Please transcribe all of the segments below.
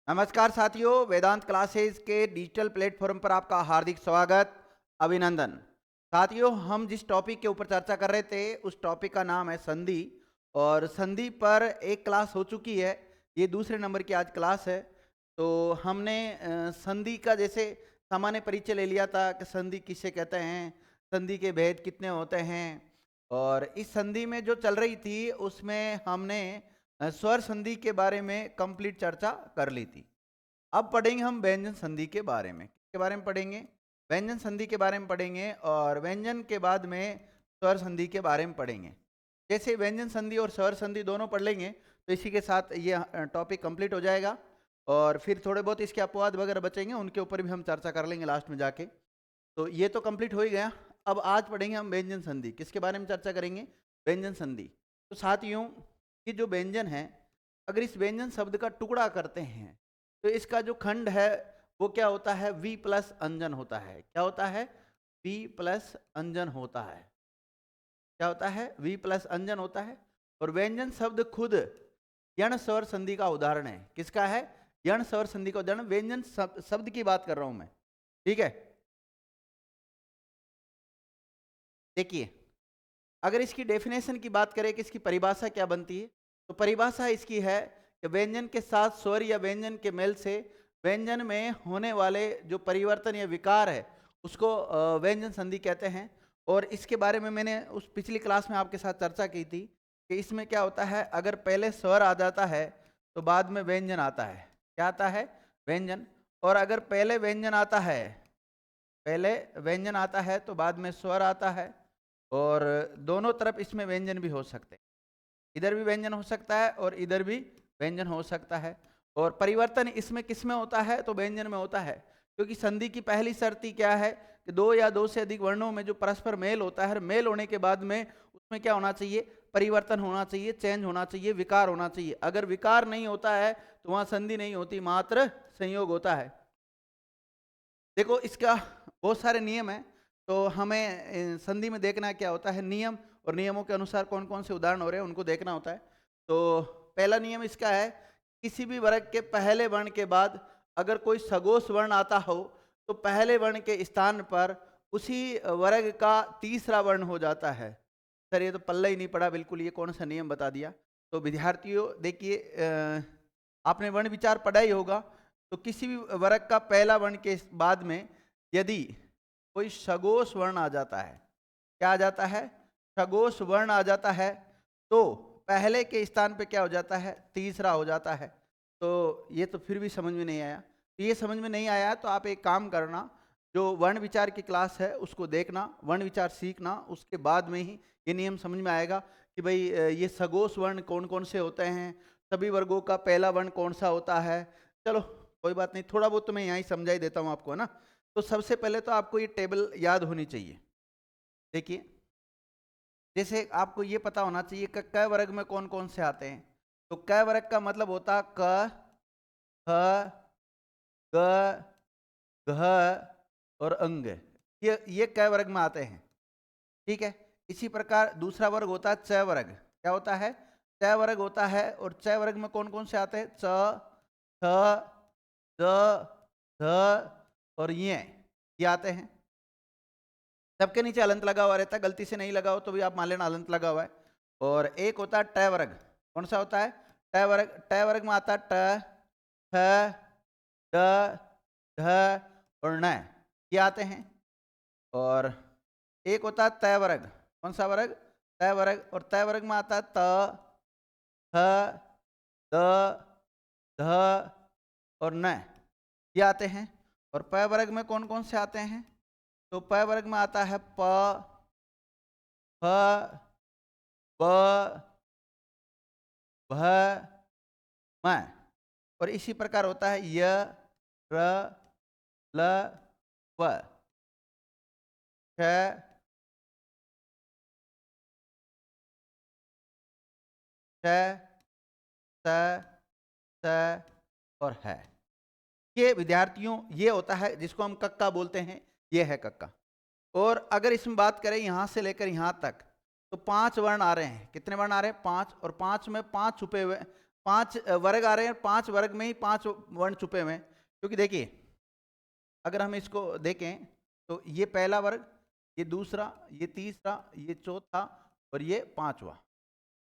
नमस्कार साथियों, वेदांत क्लासेस के डिजिटल प्लेटफॉर्म पर आपका हार्दिक स्वागत, अभिनंदन। साथियों, हम जिस टॉपिक के ऊपर चर्चा कर रहे थे उस टॉपिक का नाम है संधि। और संधि पर एक क्लास हो चुकी है, ये दूसरे नंबर की आज क्लास है। तो हमने संधि का जैसे सामान्य परिचय ले लिया था कि संधि किसे कहते हैं, संधि के भेद कितने होते हैं। और इस संधि में जो चल रही थी उसमें हमने स्वर संधि के बारे में कंप्लीट चर्चा कर ली थी। अब पढ़ेंगे हम व्यंजन संधि के बारे में। किसके बारे में पढ़ेंगे? व्यंजन संधि के बारे में पढ़ेंगे, और व्यंजन के बाद में स्वर संधि के बारे में पढ़ेंगे। जैसे व्यंजन संधि और स्वर संधि दोनों पढ़ लेंगे तो इसी के साथ ये टॉपिक कंप्लीट हो जाएगा। और फिर थोड़े बहुत इसके अपवाद वगैरह बचेंगे, उनके ऊपर भी हम चर्चा कर लेंगे लास्ट में जाके। तो ये तो कंप्लीट हो ही गया। अब आज पढ़ेंगे हम व्यंजन संधि। किसके बारे में चर्चा करेंगे? व्यंजन संधि। तो साथियों, ये जो व्यंजन है, अगर इस व्यंजन शब्द का टुकड़ा करते हैं तो इसका जो खंड है वो क्या होता है? वी प्लस अंजन होता है। क्या होता है? वी प्लस अंजन होता है। क्या होता है? वी प्लस अंजन होता है। और व्यंजन शब्द खुद यण स्वर संधि का उदाहरण है। किसका है? यण स्वर संधि का उदाहरण। व्यंजन शब्द की बात कर रहा हूं मैं, ठीक है। देखिए, अगर इसकी डेफिनेशन की बात करें कि इसकी परिभाषा क्या बनती है, तो परिभाषा इसकी है कि व्यंजन के साथ स्वर या व्यंजन के मेल से व्यंजन में होने वाले जो परिवर्तन या विकार है उसको व्यंजन संधि कहते हैं। और इसके बारे में मैंने उस पिछली क्लास में आपके साथ चर्चा की थी कि इसमें क्या होता है, अगर पहले स्वर आ जाता है तो बाद में व्यंजन आता है। क्या आता है? व्यंजन। और अगर पहले व्यंजन आता है, पहले व्यंजन आता है तो बाद में स्वर आता है। और दोनों तरफ इसमें व्यंजन भी हो सकते हैं। इधर भी व्यंजन हो सकता है और इधर भी व्यंजन हो सकता है। और परिवर्तन इसमें किस में होता है? तो व्यंजन में होता है। क्योंकि संधि की पहली शर्त ही क्या है कि दो या दो से अधिक वर्णों में जो परस्पर मेल होता है, मेल होने के बाद में उसमें क्या होना चाहिए? परिवर्तन होना चाहिए, चेंज होना चाहिए, विकार होना चाहिए। अगर विकार नहीं होता है तो वहां संधि नहीं होती, मात्र संयोग होता है। देखो, इसका बहुत सारे नियम हैं। तो हमें संधि में देखना क्या होता है, नियम, और नियमों के अनुसार कौन कौन से उदाहरण हो रहे हैं उनको देखना होता है। तो पहला नियम इसका है, किसी भी वर्ग के पहले वर्ण के बाद अगर कोई सगोश वर्ण आता हो तो पहले वर्ण के स्थान पर उसी वर्ग का तीसरा वर्ण हो जाता है। सर ये तो पल्ला ही नहीं पड़ा बिल्कुल, ये कौन सा नियम बता दिया। तो विद्यार्थियों देखिए, आपने वर्ण विचार पढ़ा ही होगा। तो किसी भी वर्ग का पहला वर्ण के बाद में यदि कोई सगोश वर्ण आ जाता है, क्या आ जाता है? सगोश वर्ण आ जाता है, तो पहले के स्थान पे क्या हो जाता है? तीसरा हो जाता है। तो ये तो फिर भी समझ में नहीं आया। तो ये समझ में नहीं आया तो आप एक काम करना, जो वर्ण विचार की क्लास है उसको देखना, वर्ण विचार सीखना, उसके बाद में ही ये नियम समझ में आएगा कि भाई ये सगोश वर्ण कौन कौन से होते हैं, सभी वर्गों का पहला वर्ण कौन सा होता है। चलो कोई बात नहीं, थोड़ा बहुत तो मैं यहाँ ही समझा ही देता हूँ आपको, है ना। तो सबसे पहले तो आपको ये टेबल याद होनी चाहिए। देखिए, जैसे आपको ये पता होना चाहिए कि क वर्ग में कौन कौन से आते हैं। तो क वर्ग का मतलब होता क, ख, ग, घ और अंग। ये क वर्ग में आते हैं, ठीक है। इसी प्रकार दूसरा वर्ग होता है च वर्ग। क्या होता है? च वर्ग होता है। और च वर्ग में कौन कौन से आते हैं? च, थ, द, ध और ये आते हैं। सबके नीचे अलंत लगा हुआ रहता है, गलती से नहीं लगा हो तो भी आप मान लेना अलंत लगा हुआ है। और एक होता है ट वर्ग। कौन सा होता है? ट वर्ग। ट वर्ग में आता है ट, ठ, ड, ढ और न, ये आते हैं। और एक होता है तय वर्ग। कौन सा वर्ग? तय वर्ग। और तय वर्ग में आता है त, थ, द, ध और न, ये आते हैं। और प वर्ग में कौन कौन से आते हैं? तो प वर्ग में आता है प, फ, ब, भ, म। और इसी प्रकार होता है य, र, ल, व, श, श, स, स और है। ये विद्यार्थियों ये होता है जिसको हम कक्का बोलते हैं, ये है कक्का। और अगर इसमें बात करें यहाँ से लेकर यहाँ तक, तो 5 वर्ण आ रहे हैं। कितने वर्ण आ रहे हैं? 5। और 5 में 5 छुपे हुए, 5 वर्ग आ रहे हैं, 5 वर्ग में ही 5 वर्ण छुपे हुए हैं। क्योंकि देखिए अगर हम इसको देखें तो ये पहला वर्ग, ये दूसरा, ये तीसरा, ये चौथा और ये पांचवा।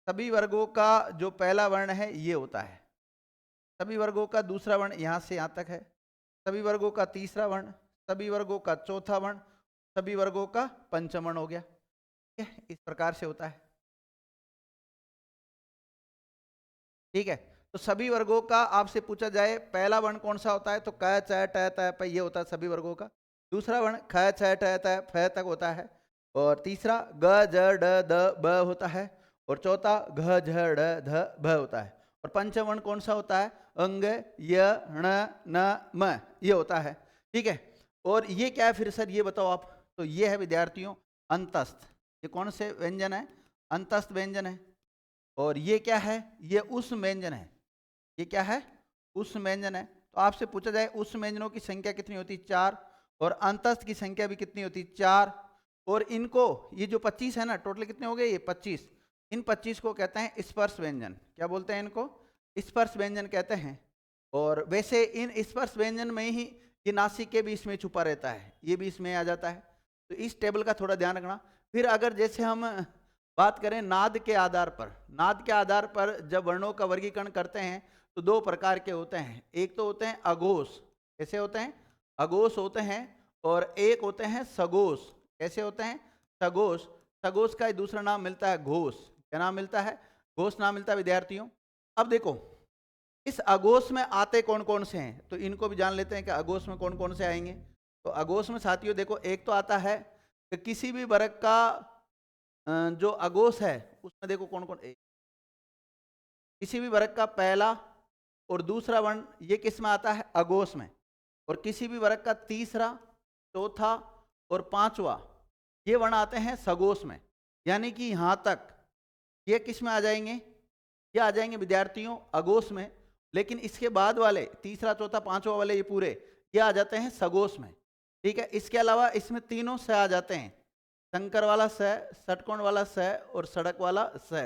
सभी वर्गों का जो पहला वर्ण है ये होता है, सभी वर्गों का दूसरा वर्ण यहाँ से यहाँ तक है, सभी वर्गों का तीसरा वर्ण, सभी वर्गों का चौथा वर्ण, सभी वर्गों का पंचम वर्ण हो गया। ठीक है, इस प्रकार से होता है। ठीक है, तो सभी वर्गों का आपसे पूछा जाए पहला वर्ण कौन सा होता है तो क च ट त प ये होता है सभी वर्गों का। दूसरा वर्ण ख छ ट त फ तक होता है। और तीसरा ग ज ड द ब होता है। और चौथा घ झ ड़ ध भ होता है। और पंचम वर्ण कौन सा होता है अंग य ण न म ये होता है। ठीक है, और ये क्या है फिर सर ये बताओ आप। तो ये है विद्यार्थियों अंतस्थ। ये कौन से व्यंजन है, अंतस्थ व्यंजन है। और ये क्या है, ये उष्ण व्यंजन है। ये क्या है, उष्ण व्यंजन है। तो आपसे पूछा जाए उष्ण व्यंजनों की संख्या कितनी होती है 4, और अंतस्थ की संख्या भी कितनी होती है 4। और इनको ये जो 25 है ना, टोटल कितने हो गए ये 25, इन 25 को कहते हैं स्पर्श व्यंजन। क्या बोलते हैं इनको, स्पर्श व्यंजन कहते हैं। और वैसे इन स्पर्श व्यंजन में ही ये नासिक के भी इसमें छुपा रहता है, ये भी इसमें आ जाता है। तो इस टेबल का थोड़ा ध्यान रखना। फिर अगर जैसे हम बात करें नाद के आधार पर, नाद के आधार पर जब वर्णों का वर्गीकरण करते हैं तो 2 प्रकार के होते हैं। एक तो होते हैं अघोष, कैसे होते हैं अघोष होते हैं। और एक होते हैं सघोष, कैसे होते हैं सघोष। सघोष का दूसरा नाम मिलता है घोष। क्या नाम मिलता है, घोष नाम मिलता है विद्यार्थियों। अब देखो इस अघोष में आते कौन कौन से हैं, तो इनको भी जान लेते हैं कि अघोष में कौन कौन से आएंगे। तो अघोष में साथियों देखो एक तो आता है कि किसी भी वर्ग का जो अघोष है उसमें देखो कौन कौन, किसी भी वर्ग का पहला और दूसरा वर्ण ये किस में आता है अघोष में। और किसी भी वर्ग का तीसरा, चौथा और पांचवा ये वर्ण आते हैं सघोष में। यानी कि यहां तक ये किस में आ जाएंगे, ये आ जाएंगे विद्यार्थियों अघोष में। लेकिन इसके बाद वाले तीसरा, चौथा, पांचवा वाले ये पूरे ये आ जाते हैं सघोष में। ठीक है, इसके अलावा इसमें तीनों स आ जाते हैं, शंकर वाला स, षटकोण वाला स और सड़क वाला स।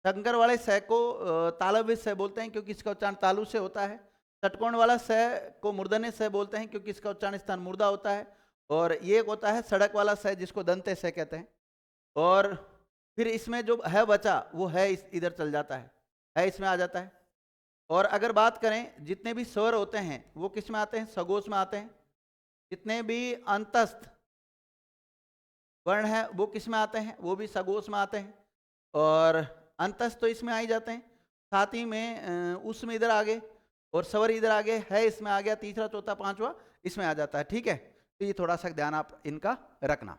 शंकर वाले स को तालव्य स बोलते हैं क्योंकि इसका उच्चारण तालु से होता है। षटकोण वाला स को मूर्धन्य स बोलते हैं क्योंकि इसका उच्चारण स्थान मूर्धा होता है। और ये एक होता है सड़क वाला स जिसको दंते स कहते हैं। और फिर इसमें जो है बचा वो है इधर चल जाता है इसमें आ जाता है। और अगर बात करें जितने भी स्वर होते हैं वो किस में आते हैं सघोष में आते हैं। जितने भी अंतस्थ वर्ण है वो किस में आते हैं, वो भी सघोष में आते हैं। और अंतस्थ तो इसमें आ ही जाते हैं, साथ ही में उसमें इधर आगे और स्वर इधर आगे है इसमें आ गया, तीसरा, चौथा, पांचवा इसमें आ जाता है। ठीक है, तो ये थोड़ा सा ध्यान आप इनका रखना।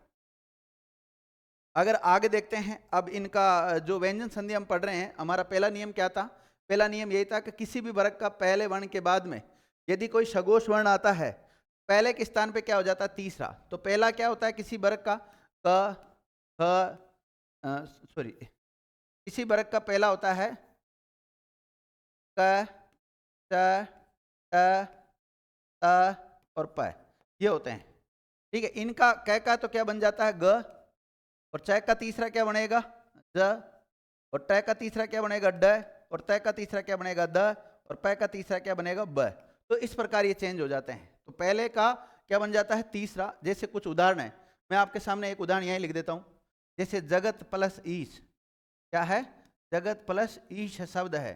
अगर आगे देखते हैं अब इनका जो व्यंजन संधि हम पढ़ रहे हैं, हमारा पहला नियम क्या था, पहला नियम यही था कि किसी भी वर्ग का पहले वर्ण के बाद में यदि कोई सघोष वर्ण आता है पहले के स्थान पे क्या हो जाता है तीसरा। तो पहला क्या होता है किसी वर्ग का क ख सॉरी किसी वर्ग का पहला होता है क च ट त और प, ये होते हैं। ठीक है, इनका क का तो क्या बन जाता है ग, और च का तीसरा क्या बनेगा ज, और ट का तीसरा क्या बनेगा ड, और त का तीसरा क्या बनेगा द, और प का तीसरा क्या बनेगा ब। तो इस प्रकार ये चेंज हो जाते हैं। तो पहले का क्या बन जाता है तीसरा। जैसे कुछ उदाहरण है, मैं आपके सामने एक उदाहरण यहीं लिख देता हूं। जैसे जगत प्लस ईश, क्या है जगत प्लस ईश शब्द है।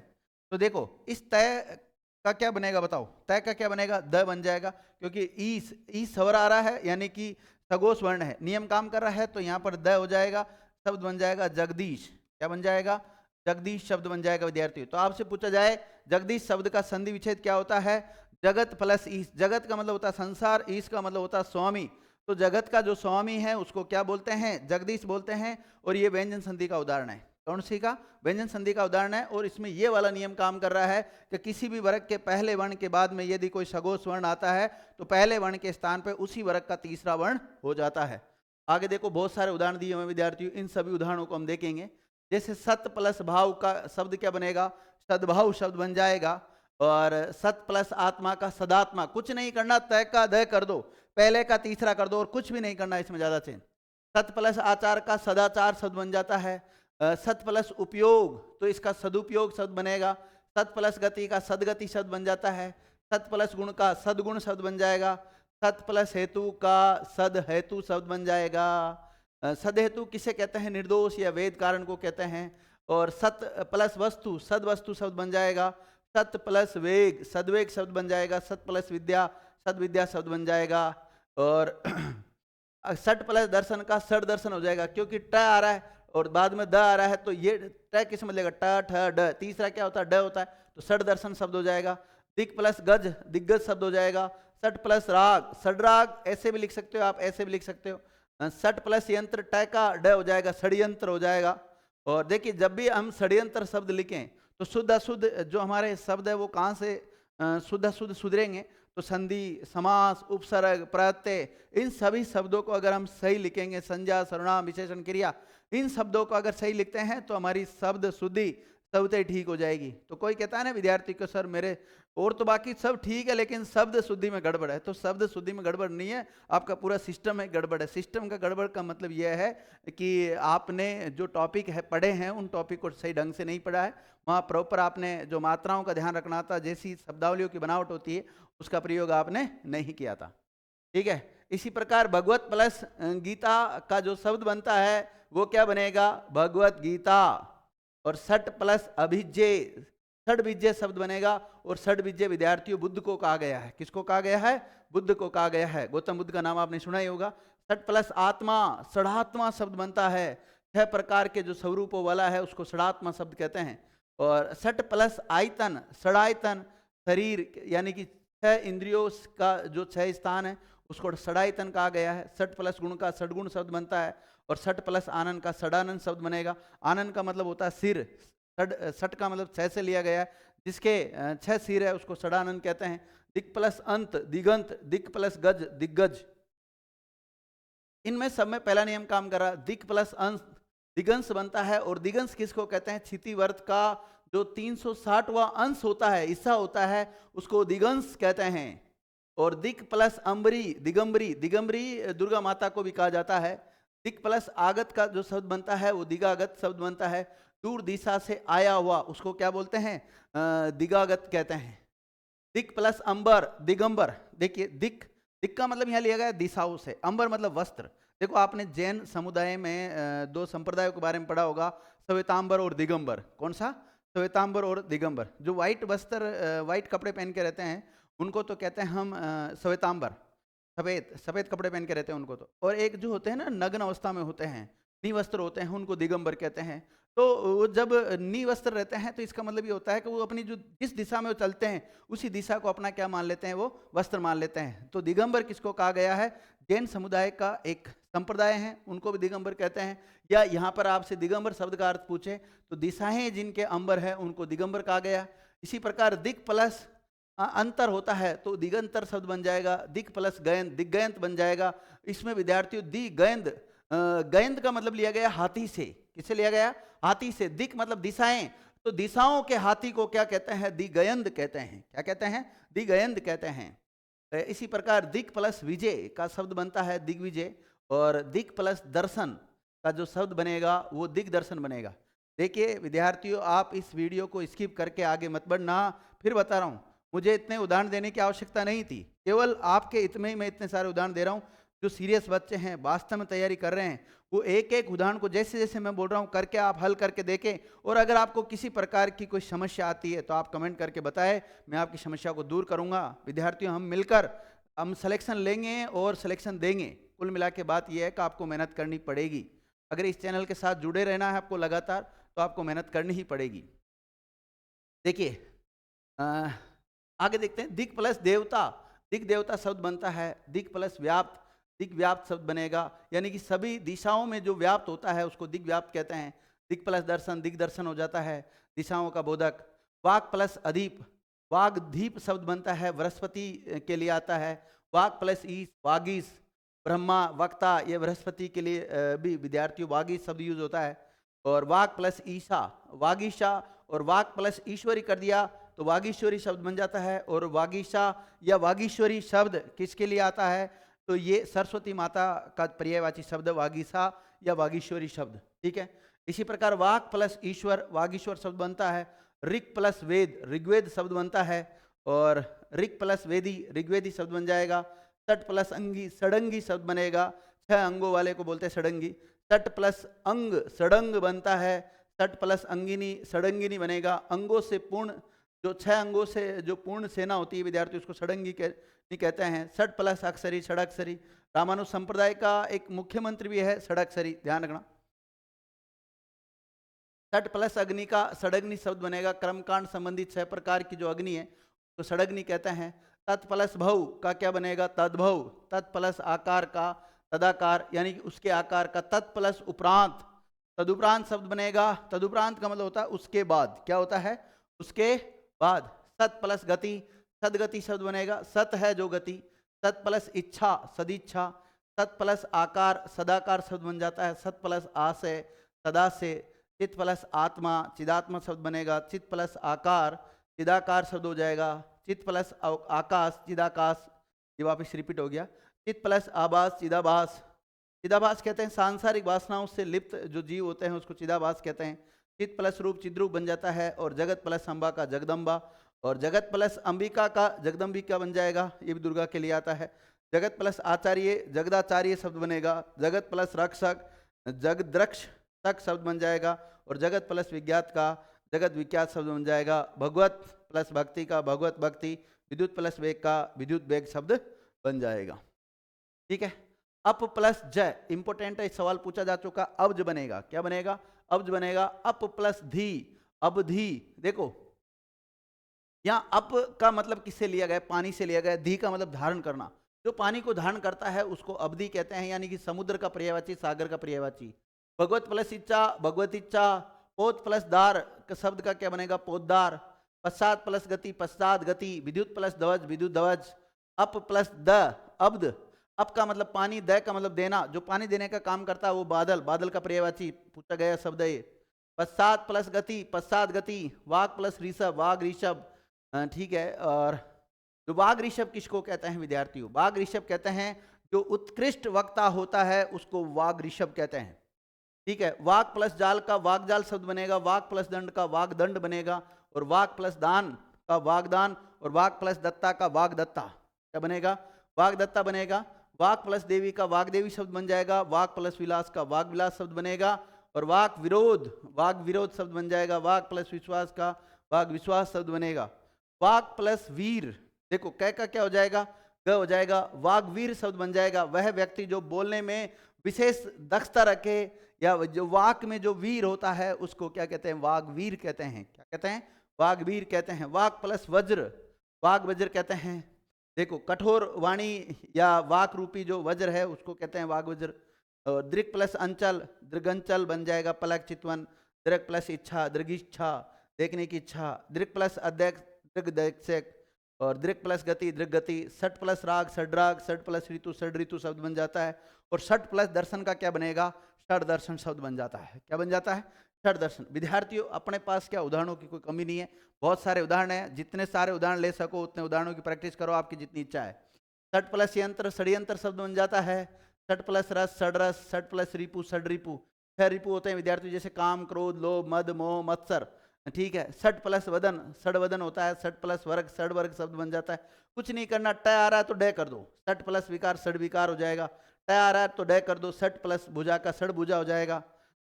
तो देखो इस तय का क्या बनेगा बताओ, तय का क्या बनेगा द बन जाएगा क्योंकि ईश स्वर आ रहा है यानी कि सघोष वर्ण है, नियम काम कर रहा है तो यहाँ पर द हो जाएगा, शब्द बन जाएगा जगदीश। क्या बन जाएगा जगदीश शब्द बन जाएगा विद्यार्थी। तो आपसे पूछा जाए जगदीश शब्द का संधि विच्छेद क्या होता है, जगत प्लस ईश। जगत का मतलब होता है संसार, ईश का मतलब होता है स्वामी। तो जगत का जो स्वामी है उसको क्या बोलते हैं जगदीश बोलते हैं। और ये व्यंजन संधि का उदाहरण है। कौन सी का व्यंजन संधि का उदाहरण है। और इसमें ये वाला नियम काम कर रहा है कि किसी भी वर्ग के पहले वर्ण के बाद में यदि कोई सघोष वर्ण आता है तो पहले वर्ण के स्थान पर उसी वर्ग का तीसरा वर्ण हो जाता है। आगे देखो बहुत सारे उदाहरण दिए हुए विद्यार्थियों, इन सभी उदाहरणों को हम देखेंगे। जैसे सत प्लस भाव का शब्द क्या बनेगा सद्भाव शब्द बन जाएगा। और सत प्लस आत्मा का सदात्मा, कुछ नहीं करना तय का द कर दो, पहले का तीसरा कर दो और कुछ भी नहीं करना इसमें ज्यादा चेंज। सत प्लस आचार का सदाचार शब्द बन जाता है। सत प्लस उपयोग तो इसका सदुपयोग शब्द बनेगा। सत प्लस गति का सदगति शब्द बन जाता है, सत प्लस गुण का सदगुण शब्द बन जाएगा, सत प्लस हेतु का सद हेतु शब्द बन जाएगा। सद हेतु किसे कहते हैं? निर्दोष या वेद कारण को कहते हैं। और सत प्लस वस्तु सद वस्तु शब्द बन जाएगा, सत प्लस वेग सदवेग शब्द बन जाएगा, सत प्लस विद्या सद विद्या शब्द बन जाएगा। और सट प्लस दर्शन का सट दर्शन हो जाएगा, क्योंकि ट आ रहा है और बाद में द आ रहा है, तो ये ट किस में लेगा? ट ठ ड, तीसरा क्या होता है? ड होता है, तो सट दर्शन शब्द हो जाएगा। दिक प्लस गज दिग्गज शब्द हो जाएगा। सट प्लस राग सडराग, ऐसे भी लिख सकते हो आप, ऐसे भी लिख सकते हो। सट प्लस यंत्र ट का ड हो जाएगा, षड्यंत्र हो जाएगा। और देखिए जब भी हम षड्यंत्र शब्द लिखें तो शुद्ध अशुद्ध जो हमारे शब्द है वो कहाँ से शुद्ध अशुद्ध सुधरेंगे? तो संधि, समास, उपसर्ग, प्रत्यय, इन सभी शब्दों को अगर हम सही लिखेंगे, संज्ञा, सर्वनाम, विशेषण, क्रिया, इन शब्दों को अगर सही लिखते हैं तो हमारी शब्द शुद्धि सबसे ठीक हो जाएगी। तो कोई कहता है ना विद्यार्थी को, सर मेरे और तो बाकी सब ठीक है लेकिन शब्द शुद्धि में गड़बड़ है। तो शब्द शुद्धि में गड़बड़ नहीं है, आपका पूरा सिस्टम में गड़बड़ है। सिस्टम का गड़बड़ का मतलब यह है कि आपने जो टॉपिक है पढ़े हैं उन टॉपिक को सही ढंग से नहीं पढ़ा है। वहाँ प्रॉपर आपने जो मात्राओं का ध्यान रखना था, जैसी शब्दावलियों की बनावट होती है उसका प्रयोग आपने नहीं किया था। ठीक है, इसी प्रकार भगवत प्लस गीता का जो शब्द बनता है वो क्या बनेगा? भगवत गीता। और सट प्लस अभिज्ञे षड विजय शब्द बनेगा। और षड विजय विद्यार्थियों बुद्ध को कहा गया है। किसको कहा गया है? बुद्ध को कहा गया है। गौतम बुद्ध का नाम आपने सुना ही होगा। सट प्लस आत्मा षडात्मा शब्द बनता है। 6 प्रकार के जो स्वरूपों वाला है उसको षडात्मा शब्द कहते हैं। और सट प्लस आयतन षडायतन, शरीर यानी कि 6 इंद्रियों का जो 6 स्थान है उसको षडायतन कहा गया है। सट प्लस गुण का सडगुण शब्द बनता है। और सट प्लस आनंद का सडानंद शब्द बनेगा। आनंद का मतलब होता है सिर, सट का मतलब 6 से लिया गया है, जिसके 6 सिर है उसको सडानंद कहते हैं। दिक प्लस अंत दिगंत, दिक प्लस गज दिग्गज। इनमें सब में पहला नियम काम कर रहा। दिक प्लस अंश दिगंश बनता है। और दिगंश किसको कहते हैं? क्षितिवर्त का जो 360वां अंश होता है, हिस्सा होता है, उसको दिगंश कहते हैं। और दिक प्लस अंबरी दिगंबरी, दिगंबरी दुर्गा माता को भी कहा जाता है। दिक प्लस आगत का जो शब्द बनता है वो दिगागत शब्द बनता है। दूर दिशा से आया हुआ उसको क्या बोलते हैं? दिगागत कहते हैं। दिक प्लस अंबर दिगंबर। देखिए दिक, दिक का मतलब यहाँ लिया गया दिशाओं से, अंबर मतलब वस्त्र। देखो आपने जैन समुदाय में 2 संप्रदायों के बारे में पढ़ा होगा, श्वेतांबर और दिगंबर। कौन सा? श्वेतांबर और दिगंबर। जो व्हाइट वस्त्र व्हाइट कपड़े पहन के रहते हैं उनको तो कहते हैं हम श्वेतांबर, सफ़ेद सफ़ेद कपड़े पहन के रहते हैं उनको तो। और एक जो होते हैं ना नग्न अवस्था में होते हैं, निवस्त्र होते हैं, उनको दिगंबर कहते हैं। तो वो जब निवस्त्र रहते हैं तो इसका मतलब ये होता है कि वो अपनी जो जिस दिशा में वो चलते हैं उसी दिशा को अपना क्या मान लेते हैं? वो वस्त्र मान लेते हैं। तो दिगंबर किसको कहा गया है? जैन समुदाय का एक संप्रदाय है, उनको भी दिगंबर कहते हैं। या यहाँ पर आपसे दिगंबर शब्द का अर्थ पूछे तो दिशाएं जिनके अंबर है उनको दिगंबर कहा गया। इसी प्रकार दिक प्लस अंतर होता है तो दिगंतर शब्द बन जाएगा। दिक प्लस गयंत दिग्गयंत बन जाएगा। इसमें विद्यार्थियों दिगयंत, गयंत का मतलब लिया गया हाथी से। किससे लिया गया? हाथी से। दिक मतलब दिशाएं, तो दिशाओं के हाथी को क्या कहते हैं? दिगयंत कहते हैं। क्या कहते हैं? दिगयंत कहते हैं। इसी प्रकार दिक प्लस विजय का शब्द बनता है दिग्विजय। और दिक प्लस दर्शन का जो शब्द बनेगा वो दिग्दर्शन बनेगा। देखिए विद्यार्थियों, आप इस वीडियो को स्किप करके आगे मत बढ़ना। फिर बता रहा हूँ, मुझे इतने उदाहरण देने की आवश्यकता नहीं थी, केवल आपके इतने ही मैं इतने सारे उदाहरण दे रहा हूँ। जो सीरियस बच्चे हैं, वास्तव में तैयारी कर रहे हैं, वो एक एक उदाहरण को जैसे जैसे मैं बोल रहा हूँ करके आप हल करके देखें। और अगर आपको किसी प्रकार की कोई समस्या आती है तो आप कमेंट करके बताएं, मैं आपकी समस्या को दूर करूँगा। विद्यार्थियों, हम मिलकर हम सिलेक्शन लेंगे और सिलेक्शन देंगे। कुल मिला के बात यह है कि आपको मेहनत करनी पड़ेगी। अगर इस चैनल के साथ जुड़े रहना है आपको लगातार, तो आपको मेहनत करनी ही पड़ेगी। देखिए आगे देखते हैं। दिक प्लस देवता, दिक देवता शब्द बनता है। दिक प्लस व्याप्त, दिक व्याप्त शब्द बनेगा। यानी कि सभी दिशाओं में जो व्याप्त होता है उसको दिक व्याप्त कहते हैं। दिक प्लस दर्शन दिग्दर्शन हो जाता है, दिशाओं का बोधक। वाक प्लस अधीप, वागधीप शब्द बनता है, बृहस्पति के लिए आता है। वाक प्लस ईश वागीश, ब्रह्मा वक्ता, ये बृहस्पति के लिए भी विद्यार्थियों वागीश शब्द यूज होता है। और वाक प्लस ईशा वागीशा, और वाक प्लस ईश्वरी कर दिया तो वागीश्वरी शब्द बन जाता है। और वागीशा या वागीश्वरी शब्द किसके लिए आता है? तो ये सरस्वती माता का पर्यायवाची शब्द वागीशा या वागीश्वरी शब्द। ठीक है, इसी प्रकार वाक प्लस ईश्वर वागीश्वर शब्द बनता है। ऋक प्लस वेद ऋग्वेद शब्द बनता है, और ऋक प्लस वेदी ऋग्वेदी शब्द बन जाएगा। तट प्लस अंगी षडंगी शब्द बनेगा, 6 अंगों वाले को बोलते हैं षडंगी। तट प्लस अंग षडंग बनता है, तट प्लस अंगिनी षडंगिनी बनेगा। अंगों से पूर्ण, जो 6 अंगों से जो पूर्ण सेना होती है विद्यार्थी, उसको षडंगी कहते हैं। षड प्लस अक्षरी षडाक्षरी, रामानुज संप्रदाय का एक मुख्यमंत्री भी है षडाक्षरी, ध्यान रखना। षट प्लस अग्नि का षडग्नि शब्द बनेगा। कर्मकांड संबंधित 6 प्रकार की जो अग्नि है तो षडग्नि कहते हैं। तत् प्लस भव का क्या बनेगा? तद्भव। तत् प्लस आकार का तदाकार, यानी कि उसके आकार का। तत् प्लस उपरांत, तदुपरांत शब्द बनेगा। तदुपरांत का मतलब होता है उसके बाद, क्या होता है? उसके बाद। सत प्लस गति, सदगति शब्द बनेगा। सत है जो गति। सत प्लस इच्छा सदिच्छा। सत प्लस आकार सदाकार शब्द बन जाता है। सत प्लस आशय सदा से। चित प्लस आत्मा चिदात्मा शब्द बनेगा। चित प्लस आकार चिदाकार शब्द हो जाएगा। चित प्लस आकाश चिदाकाश, ये वापिस रिपीट हो गया। चित प्लस आभास चिदाभास। चिदाभास कहते हैं सांसारिक वासनाओं से लिप्त जो जीव होते हैं उसको चिदाभास कहते हैं। चित प्लस रूप चिद्रूप बन जाता है। और जगत प्लस अम्बा का जगदम्बा, और जगत प्लस अंबिका का जगदम्बिका बन जाएगा, ये भी दुर्गा के लिए आता है। जगत प्लस आचार्य जगदाचार्य शब्द बनेगा। जगत प्लस रक्षक जगद्रक्ष तक शब्द बन जाएगा। और जगत प्लस विज्ञात का जगत विख्यात शब्द बन जाएगा। भगवत प्लस भक्ति का भगवत भक्ति। विद्युत प्लस वेग का विद्युत वेग शब्द बन जाएगा। ठीक है। अप प्लस जय, इंपोर्टेंट है, सवाल पूछा जा चुका। अब्ज बनेगा, क्या बनेगा? अब्ज बनेगा। अप प्लस धी अबधी। देखो यहाँ अप का मतलब किससे लिया गया? पानी से लिया गया। धी का मतलब धारण करना, जो पानी को धारण करता है उसको अवधि कहते हैं, यानी कि समुद्र का पर्यायवाची, सागर का पर्यायवाची। भगवत प्लस इच्छा भगवत इच्छा। पोत प्लस दार शब्द का क्या बनेगा? पोतदार। पश्चात प्लस गति पश्चात गति। विद्युत प्लस ध्वज विद्युत ध्वज। Up plus the अब्द। अप का मतलब पानी, द का मतलब देना, जो पानी देने का काम करता है वो बादल, बादल का पर्यायवाची पूछा गया शब्द है। पश्चात प्लस गति पश्चात गति। वाग प्लस ऋषभ वाग ऋषभ, ठीक है। और जो वाग ऋषभ किसको कहते हैं विद्यार्थियों? वाग ऋषभ कहते हैं जो उत्कृष्ट वक्ता होता है उसको वाग ऋषभ कहते हैं। ठीक है। वाक प्लस जाल का वागजाल शब्द बनेगा। वाक प्लस दंड का वागदंड बनेगा। और वाक प्लस दान का वागदान। और वाक प्लस दत्ता का वागदत्ता, क्या बनेगा? वागदत्ता बनेगा। वाक प्लस देवी का वागदेवी शब्द बन जाएगा। वाक प्लस विलास का वागविलास शब्द बनेगा। और वाक विरोध वाग विरोध शब्द बन जाएगा। वाक प्लस विश्वास का वाग विश्वास शब्द बनेगा। वाक प्लस वीर, देखो कै का क्या हो जाएगा? ग हो जाएगा। वागवीर शब्द बन जाएगा। वह व्यक्ति जो बोलने में विशेष दक्षता रखे, या जो वाक में जो वीर होता है उसको क्या कहते हैं? वागवीर कहते हैं। क्या कहते हैं? वागवीर कहते हैं। वाक प्लस वज्र वाग वज्र कहते हैं। देखो कठोर वाणी या वाक रूपी जो वज्र है उसको कहते हैं वाग वज्र। और दृक प्लस अंचल दृगंचल बन जाएगा। पलक चितवन। दृक प्लस इच्छा दृगिच्छा, देखने की इच्छा। दृक प्लस अध्यक्ष दृगदक्षक। और दृक प्लस गति दृग गति। सट प्लस राग सडराग। सट प्लस ऋतु सड ऋतु शब्द बन जाता है। और सट प्लस दर्शन का क्या बनेगा? षड दर्शन शब्द बन जाता है। क्या बन जाता है? षड दर्शन। विद्यार्थियों अपने पास क्या उदाहरणों की कोई कमी नहीं है, बहुत सारे उदाहरण हैं। जितने सारे उदाहरण ले सको उतने उदाहरणों की प्रैक्टिस करो, आपकी जितनी इच्छा है। सट प्लस यंत्र षड्यंत्र शब्द बन जाता है। सट प्लस रस सडरस। सट प्लस रिपु सड रिपु। 6 रिपु होते हैं विद्यार्थियों, जैसे काम क्रोध लोभ मद मोह मत्सर। ठीक है। सट प्लस वदन सड वदन होता है। सट प्लस वर्ग सड वर्ग शब्द बन जाता है। कुछ नहीं करना, ट आ रहा है तो डे कर दो। सट प्लस विकार सड विकार हो जाएगा। ट आ रहा है तो डे कर दो। सट प्लस भुजा का सड़ भुजा हो जाएगा।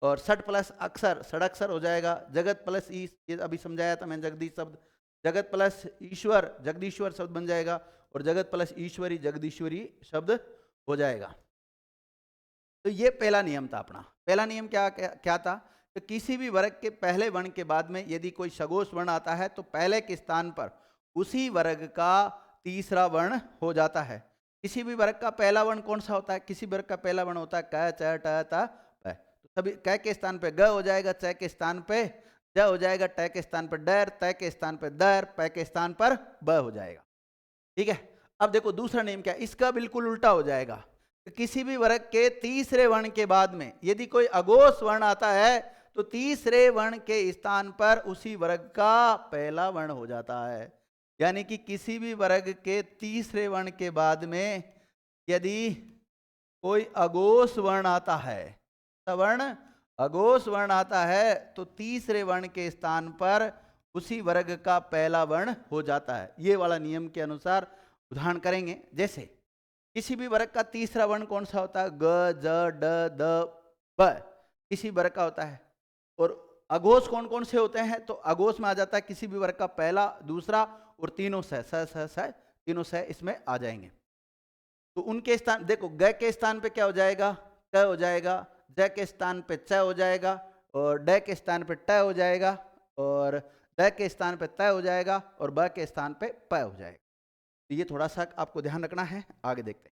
और सट प्लस अक्षर सड़क्षर हो जाएगा। जगत प्लस ईश, ये अभी समझाया था मैंने जगदीश शब्द। जगत प्लस ईश्वर जगदीश्वर शब्द बन जाएगा। और जगत प्लस ईश्वरी जगदीश्वरी शब्द हो जाएगा। तो ये पहला नियम था अपना। पहला नियम क्या था? तो किसी भी वर्ग के पहले वर्ण के बाद में यदि कोई सगोश वर्ण आता है तो पहले के स्थान पर उसी वर्ग का तीसरा वर्ण हो जाता है। किसी भी वर्ग का पहला वर्ण कौन सा होता है? किसी वर्ग का पहला वर्ण होता है क च ट त प। तो सभी क के स्थान पे ग हो जाएगा, च के स्थान पे ज हो जाएगा, ट के स्थान पर डर, त के स्थान पर दर, प के स्थान पर ब हो जाएगा। ठीक है। अब देखो दूसरा नियम क्या है? इसका बिल्कुल उल्टा हो जाएगा। किसी भी वर्ग के तीसरे वर्ण के बाद में यदि कोई अघोष वर्ण आता है तो तीसरे वर्ण के स्थान पर उसी वर्ग का पहला वर्ण हो जाता है। यानी कि किसी भी वर्ग के तीसरे वर्ण के बाद में यदि कोई अघोष वर्ण आता है, सवर्ण अघोष वर्ण आता है तो तीसरे वर्ण के स्थान पर उसी वर्ग का पहला वर्ण हो जाता है। ये वाला नियम के अनुसार उदाहरण करेंगे। जैसे किसी भी वर्ग का तीसरा वर्ण कौन सा होता है? ग, ज, ड, द, ब किसी वर्ग का होता है। और अघोष कौन कौन से होते हैं? तो अघोष में आ जाता है किसी भी वर्ग का पहला, दूसरा और तीनों स तीनों स इसमें आ जाएंगे। तो उनके स्थान देखो, ग के स्थान पे क्या हो जाएगा? क हो जाएगा, ज के स्थान पे च हो जाएगा, और ड के स्थान पे ट हो जाएगा, और द के स्थान पे त हो जाएगा, और ब के स्थान पे प हो जाएगा। तो ये थोड़ा सा आपको ध्यान रखना है। आगे देखते हैं।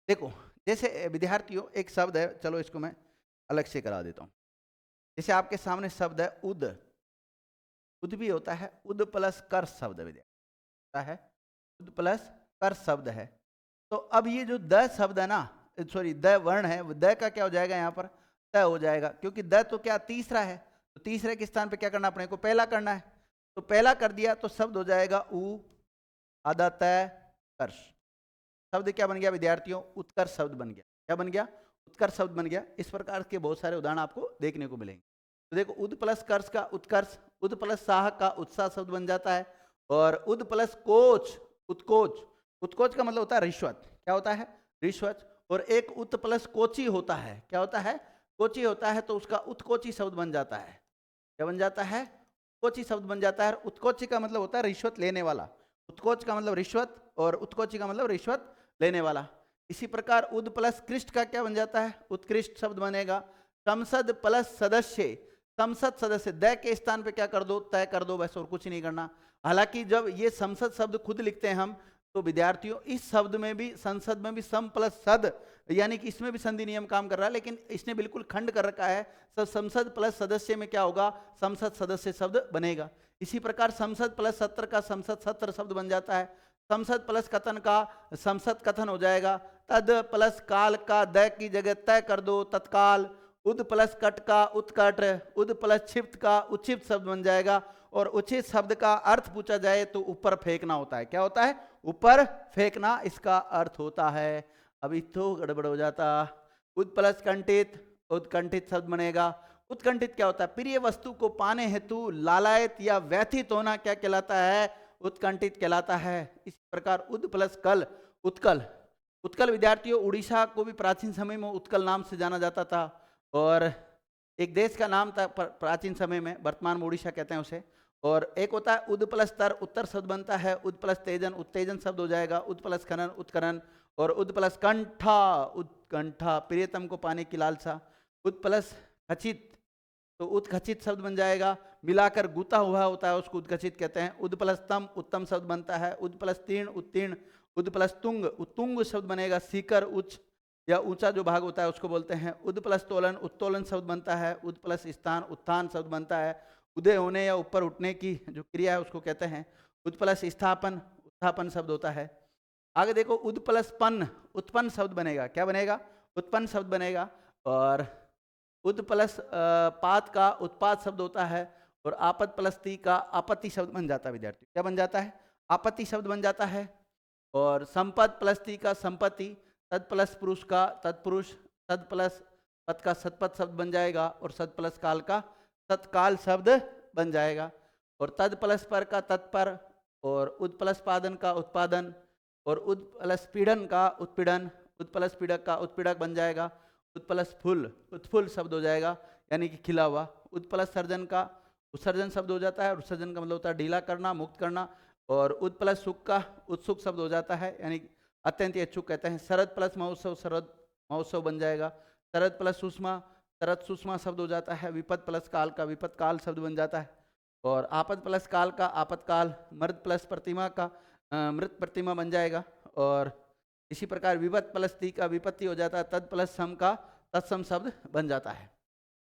देखो, जैसे विद्यार्थियों एक शब्द है, चलो इसको मैं अलग से करा देता हूँ। जैसे आपके सामने शब्द है उद। उद भी होता है, उद प्लस कर शब्द विद्यार्थी है, उद प्लस कर शब्द है। तो अब ये जो द शब्द है ना, सॉरी द वर्ण है, वो द का क्या हो जाएगा? यहाँ पर त हो जाएगा, क्योंकि द तो क्या तीसरा है। तो तीसरे के स्थान पे क्या करना? अपने को पहला करना है। तो पहला कर दिया तो शब्द हो जाएगा उ आधा तय कर्ष। शब्द क्या बन गया विद्यार्थियों? उत्कर्ष शब्द बन गया। क्या बन गया? उत्कर्ष शब्द बन गया। इस प्रकार के बहुत सारे उदाहरण आपको देखने को मिलेंगे। तो देखो, उद प्लस कर्ष का उत्कर्ष, उद प्लस साह का उत्साह शब्द बन जाता है, और उद प्लस कोच उत्कोच। उत्कोच का मतलब होता है रिश्वत। क्या होता है? रिश्वत। और एक उत प्लस कोची होता है। क्या होता है? कोची होता है, तो उसका उत्कोची शब्द बन जाता है। क्या बन जाता है? कोची शब्द बन जाता है। उत्कोची का मतलब होता है रिश्वत लेने वाला। उत्कोच का मतलब रिश्वत, और उत्कोची का मतलब रिश्वत लेने वाला। इसी प्रकार उद प्लस कृष्ट का क्या बन जाता है? उत्कृष्ट शब्द बनेगा। संसद प्लस सदस्य, संसद सदस्य, द के स्थान पे क्या कर दो? तय कर दो, बस और कुछ नहीं करना। हालांकि जब ये संसद शब्द खुद लिखते हैं हम, तो विद्यार्थियों इस शब्द में भी, संसद में भी सम प्लस सद, यानी कि इसमें भी संधि नियम काम कर रहा है, लेकिन इसने बिल्कुल खंड कर रखा है। संसद प्लस सदस्य में क्या होगा? संसद सदस्य शब्द बनेगा। इसी प्रकार संसद प्लस सत्र का संसद सत्र शब्द बन जाता है। संसद प्लस कथन का संसद कथन हो जाएगा। तद प्लस काल का द की जगह तय कर दो, तत्काल। उद प्लस कट का उत्कट, उद प्लस क्षिप्त का उच्छिप्त शब्द बन जाएगा। और उचित शब्द का अर्थ पूछा जाए तो ऊपर फेंकना होता है। क्या होता है? ऊपर फेंकना इसका अर्थ होता है। अभी तो गड़बड़ हो जाता। उद प्लस कंठित, उत्कंठित शब्द बनेगा। उत्कंठित क्या होता है? प्रिय वस्तु को पाने हेतु लालायत या व्यथित होना क्या कहलाता है? उत्कंठित कहलाता है। इस प्रकार उद प्लस कल, उत्कल। उत्कल विद्यार्थियों, उड़ीसा को भी प्राचीन समय में उत्कल नाम से जाना जाता था, और एक देश का नाम था प्राचीन समय में, वर्तमान में उड़ीसा कहते हैं उसे। और एक होता है उद प्लस तर, उत्तर शब्द बनता है। उद प्लस तेजन, उत्तेजन शब्द हो जाएगा। उद प्लस खनन, उत्खनन। और उद प्लस कंठा, उत्कंठा, प्रियतम को पाने की लालसा। उद प्लस खचित, तो उत्खचित शब्द बन जाएगा। मिलाकर गुता हुआ होता है, उसको उत्खचित कहते हैं। उद प्लस तम, उत्तम शब्द बनता है। उद प्लस तीर्ण, उत्तीर्ण। उद प्लस तुंग, उत्तुंग शब्द बनेगा। सीकर, उच्च या ऊंचा जो भाग होता है उसको बोलते हैं। उद प्लस तोलन, उत्तोलन शब्द बनता है। उद प्लस स्थान, उत्थान शब्द बनता है। उदय होने या ऊपर उठने की जो क्रिया है उसको कहते हैं। उद प्लस स्थापन, उत्थापन शब्द होता है। आगे देखो, उद प्लस पन्न, उत्पन्न शब्द बनेगा। क्या बनेगा? उत्पन्न शब्द बनेगा। और उद प्लस पात का उत्पाद शब्द होता है। और आपद प्लस ती का आपत्ति शब्द बन जाता है विद्यार्थी। क्या बन जाता है? आपत्ति शब्द बन जाता है। और संपद प्लस ती का संपत्ति, तद प्लस पुरुष का तत्पुरुष, तद प्लस पद का सतपद शब्द बन जाएगा। और सद प्लस काल का तत्काल शब्द बन जाएगा। और तद प्लस पर का तत्पर, और उद प्लस पादन का उत्पादन, और उद प्लस पीड़न का उत्पीड़न, उद प्लस पीड़क का उत्पीड़क बन जाएगा। उद प्लस फुल, उत्फुल शब्द हो जाएगा, यानी कि खिला हुआ। उद प्लस सर्जन का उत्सर्जन शब्द हो जाता है। और उत्सर्जन का मतलब होता है ढीला करना, मुक्त करना। और उद प्लस सुख का उत्सुक शब्द हो जाता है, यानी अत्यंत इच्छुक कहते हैं। शरद प्लस महोत्सव, शरद महोत्सव बन जाएगा। शरद प्लस सुषमा, शरद सुषमा शब्द हो जाता है। विपद प्लस काल का विपद काल शब्द बन जाता है। और आपद प्लस काल का आपतकाल, मृत प्लस प्रतिमा का मृत प्रतिमा बन जाएगा। और इसी प्रकार विपद प्लस ती का विपत्ति हो जाता है। तद प्लस सम का तत्सम शब्द बन जाता है।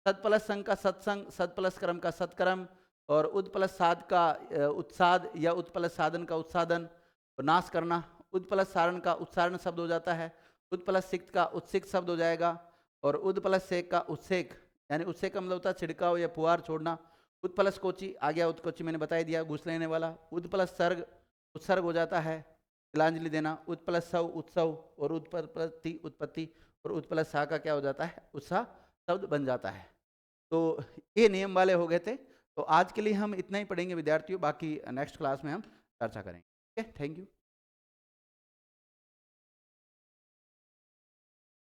सद प्लस संग का सत्संग, सद प्लस कर्म का सत्कर्म। और उद प्लस साध का उत्साद या उद प्लस साधन का उत्साधन, और नाश करना। उद प्लस सारण का उत्सारण शब्द हो जाता है। उद प्लस सिक्त का उत्सिक्त शब्द हो जाएगा। और उद प्लस सेक का उत्सेक, यानी उत्सेक का मतलब होता है छिड़काव या फुहार छोड़ना। उद प्लस कोची आ गया, उत्कोची मैंने बता दिया, घुस लेने वाला। उद प्लस सर्ग, उत्सर्ग हो जाता है, तिलांजलि देना। उद प्लस सव, उत्सव। और उद प्लस ती, उत्पत्ति। और उद प्लस सा का क्या हो जाता है? उत्साह शब्द बन जाता है। तो ये नियम वाले हो गए थे। तो आज के लिए हम इतना ही पढ़ेंगे विद्यार्थियों, बाकी नेक्स्ट क्लास में हम चर्चा करेंगे। Okay, thank you.